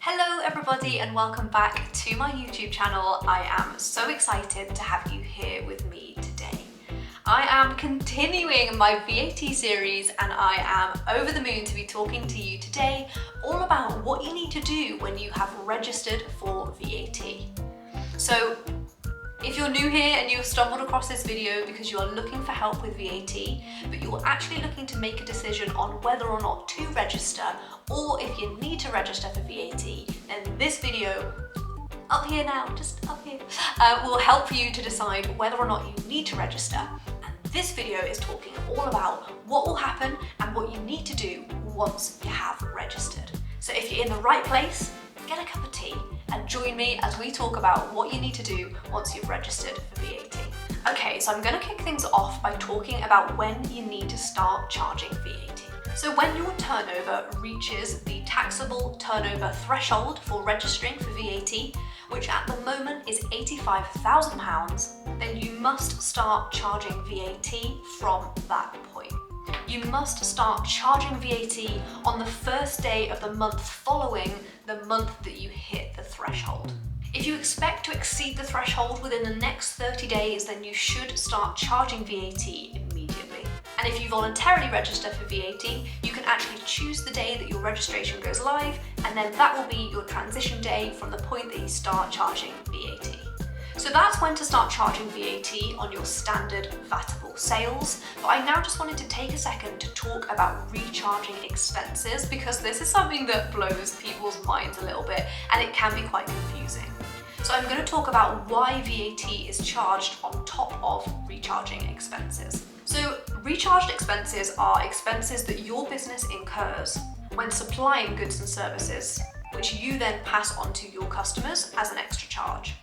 Hello everybody and welcome back to my YouTube channel. I am so excited to have you here with me today. I am continuing my VAT series and I am over the moon to be talking to you today all about what you need to do when you have registered for VAT. So if you're new here and you've stumbled across this video because you are looking for help with VAT, but you're actually looking to make a decision on whether or not to register, or if you need to register for VAT, then this video, up here now, just up here, will help you to decide whether or not you need to register. And this video is talking all about what will happen and what you need to do once you have registered. So if you're in the right place, get a cup of tea and join me as we talk about what you need to do once you've registered for VAT. Okay, so I'm going to kick things off by talking about when you need to start charging VAT. So when your turnover reaches the taxable turnover threshold for registering for VAT, which at the moment is £85,000, then you must start charging VAT from that point. You must start charging VAT on the first day of the month following the month that you hit the threshold. If you expect to exceed the threshold within the next 30 days, then you should start charging VAT immediately. And if you voluntarily register for VAT, you can actually choose the day that your registration goes live, and then that will be your transition day from the point that you start charging VAT. So that's when to start charging VAT on your standard VATable sales. But I now just wanted to take a second to talk about recharging expenses, because this is something that blows people's minds a little bit and it can be quite confusing. So I'm going to talk about why VAT is charged on top of recharging expenses. So recharged expenses are expenses that your business incurs when supplying goods and services, which you then pass on to your customers as an extra charge.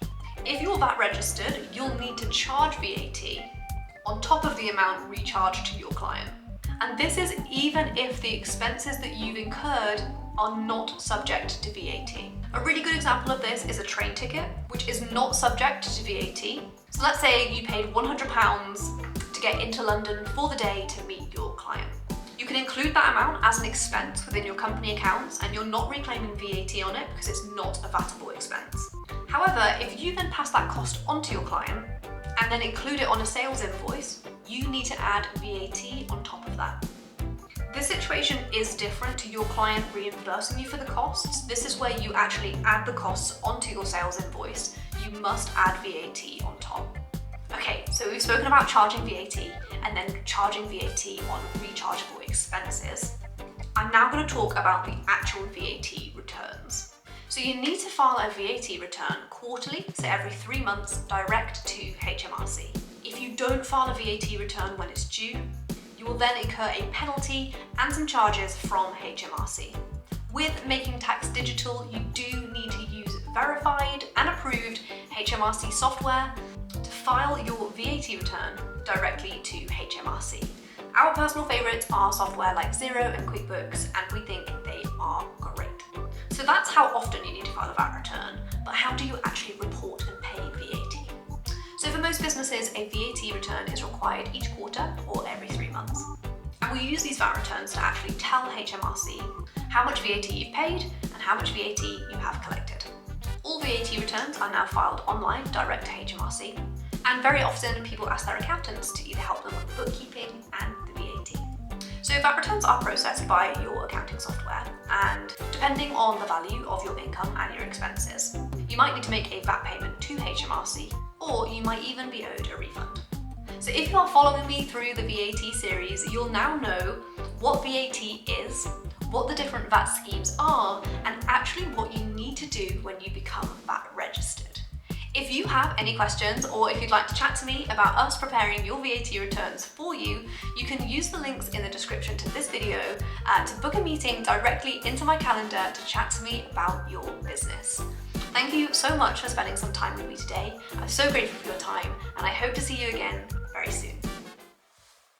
If you're VAT registered, you'll need to charge VAT on top of the amount recharged to your client. And this is even if the expenses that you've incurred are not subject to VAT. A really good example of this is a train ticket, which is not subject to VAT. So let's say you paid £100 to get into London for the day to meet your client. You can include that amount as an expense within your company accounts and you're not reclaiming VAT on it because it's not a VATable expense. However, if you then pass that cost onto your client and then include it on a sales invoice, you need to add VAT on top of that. This situation is different to your client reimbursing you for the costs. This is where you actually add the costs onto your sales invoice. You must add VAT on top. Okay, so we've spoken about charging VAT and then charging VAT on rechargeable expenses. I'm now going to talk about the actual VAT returns. So you need to file a VAT return quarterly, so every 3 months, direct to HMRC. If you don't file a VAT return when it's due, you will then incur a penalty and some charges from HMRC. With Making Tax Digital, you do need to use verified and approved HMRC software to file your VAT return directly to HMRC. Our personal favourites are software like Xero and QuickBooks, and we think they are great. So that's how often you need to file a VAT return, but how do you actually report and pay VAT? So for most businesses, a VAT return is required each quarter or every 3 months. And we use these VAT returns to actually tell HMRC how much VAT you've paid and how much VAT you have collected. All VAT returns are now filed online direct to HMRC, and very often people ask their accountants to either help them with the bookkeeping and the VAT. So VAT returns are processed by your accounting software, and depending on the value of your income and your expenses, you might need to make a VAT payment to HMRC, or you might even be owed a refund. So if you are following me through the VAT series, you'll now know what VAT is, what the different VAT schemes are, and actually what you need to do when you become VAT registered. If you have any questions, or if you'd like to chat to me about us preparing your VAT returns for you, you can use the links in the description to this video to book a meeting directly into my calendar to chat to me about your business. Thank you so much for spending some time with me today. I'm so grateful for your time, and I hope to see you again very soon.